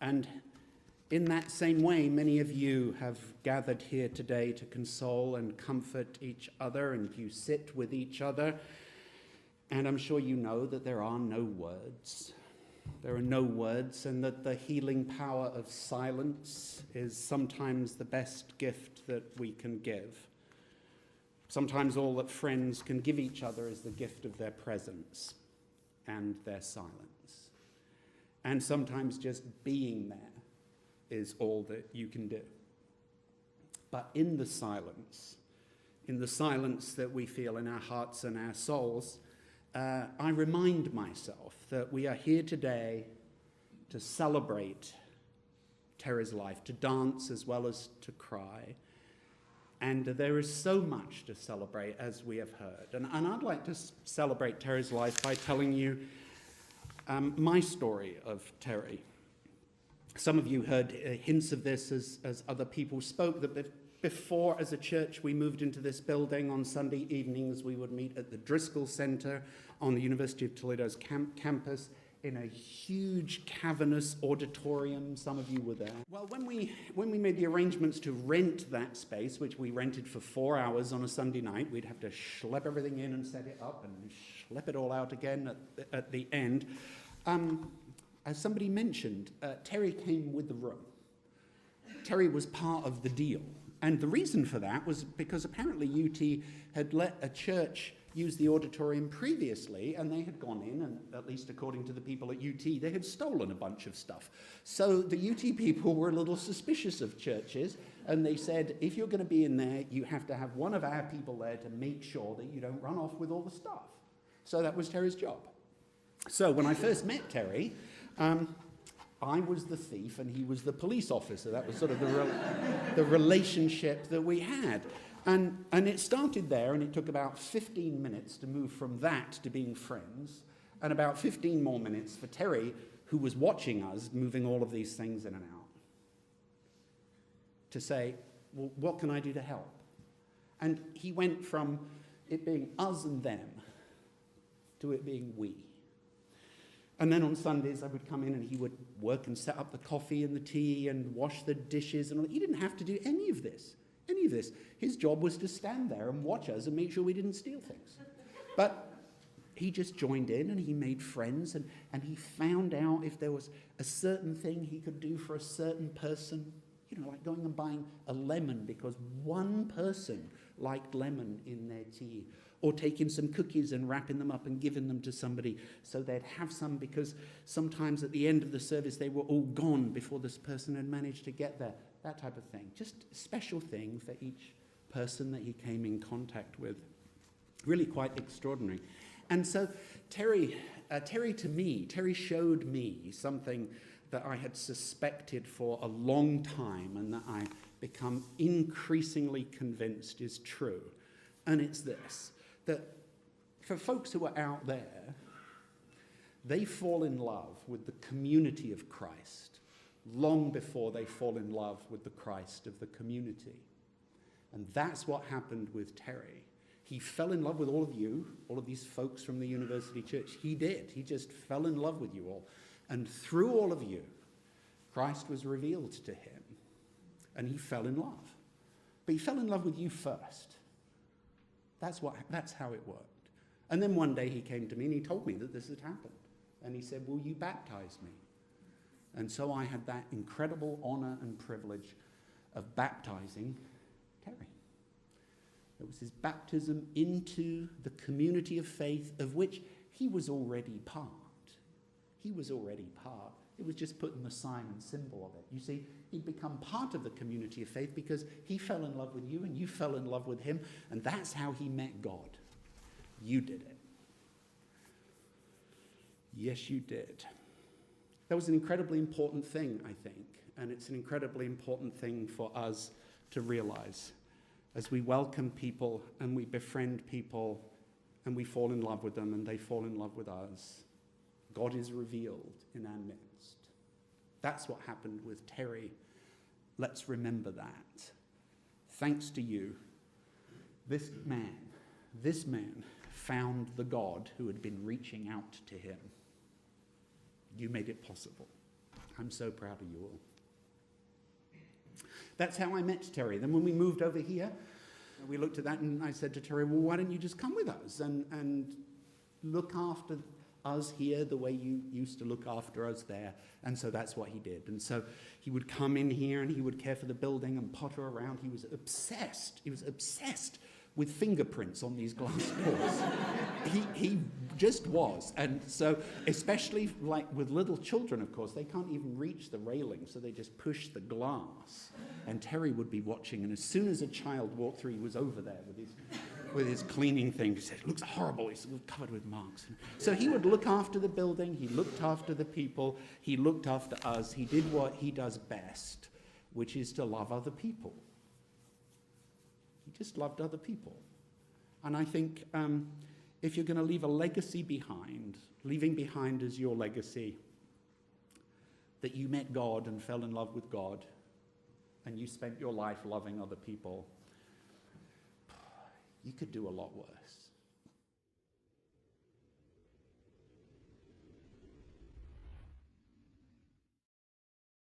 And in that same way, many of you have gathered here today to console and comfort each other, and you sit with each other. And I'm sure you know that there are no words. There are no words, and that the healing power of silence is sometimes the best gift that we can give. Sometimes all that friends can give each other is the gift of their presence and their silence. And sometimes just being there is all that you can do. But in the silence that we feel in our hearts and our souls, I remind myself that we are here today to celebrate Terry's life, to dance as well as to cry. And there is so much to celebrate, as we have heard. And I'd like to celebrate Terry's life by telling you my story of Terry. Some of you heard hints of this as other people spoke, that before, as a church, we moved into this building on Sunday evenings. We would meet at the Driscoll Center on the University of Toledo's campus in a huge cavernous auditorium. Some of you were there. Well, when we made the arrangements to rent that space, which we rented for 4 hours on a Sunday night, we'd have to schlep everything in and set it up and schlep it all out again at the end. As somebody mentioned, Terry came with the room. Terry was part of the deal. And the reason for that was because apparently UT had let a church use the auditorium previously, and they had gone in, and at least according to the people at UT, they had stolen a bunch of stuff. So the UT people were a little suspicious of churches, and they said, if you're going to be in there, you have to have one of our people there to make sure that you don't run off with all the stuff. So that was Terry's job. So when I first met Terry, I was the thief and he was the police officer. That was sort of the relationship that we had. And it started there, and it took about 15 minutes to move from that to being friends, and about 15 more minutes for Terry, who was watching us moving all of these things in and out, to say, well, what can I do to help? And he went from it being us and them to it being we. And then on Sundays, I would come in and he would work and set up the coffee and the tea and wash the dishes and all. He didn't have to do any of this. His job was to stand there and watch us and make sure we didn't steal things. But he just joined in and he made friends, and he found out if there was a certain thing he could do for a certain person, like going and buying a lemon because one person liked lemon in their tea, or taking some cookies and wrapping them up and giving them to somebody so they'd have some, because sometimes at the end of the service they were all gone before this person had managed to get there. That type of thing. Just a special thing for each person that he came in contact with. Really quite extraordinary. And so Terry showed me something that I had suspected for a long time and that I become increasingly convinced is true. And it's this, that for folks who are out there, they fall in love with the community of Christ long before they fall in love with the Christ of the community. And that's what happened with Terry. He fell in love with all of you, all of these folks from the University Church. He did. He just fell in love with you all. And through all of you, Christ was revealed to him. And he fell in love. But he fell in love with you first. That's how it worked. And then one day he came to me and he told me that this had happened. And he said, will you baptize me? And so I had that incredible honor and privilege of baptizing Terry. It was his baptism into the community of faith of which he was already part. He was already part. It was just putting the sign and symbol of it. You see, he'd become part of the community of faith because he fell in love with you and you fell in love with him, and that's how he met God. You did it. Yes, you did. That was an incredibly important thing, I think, and it's an incredibly important thing for us to realize as we welcome people and we befriend people and we fall in love with them and they fall in love with us. God is revealed in our midst. That's what happened with Terry. Let's remember that. Thanks to you, this man found the God who had been reaching out to him. You made it possible. I'm so proud of you all. That's how I met Terry. Then when we moved over here, we looked at that and I said to Terry, well, why don't you just come with us and look after us here the way you used to look after us there. And so that's what he did. And so he would come in here and he would care for the building and potter around. He was obsessed. He was obsessed with fingerprints on these glass doors. He just was. And so, especially like with little children, of course, they can't even reach the railing, so they just push the glass. And Terry would be watching, and as soon as a child walked through, he was over there with his cleaning thing. He said, it looks horrible, it's covered with marks. So he would look after the building, he looked after the people, he looked after us. He did what he does best, which is to love other people. He just loved other people. And I think if you're going to leave a legacy behind, leaving behind as your legacy that you met God and fell in love with God, and you spent your life loving other people, you could do a lot worse.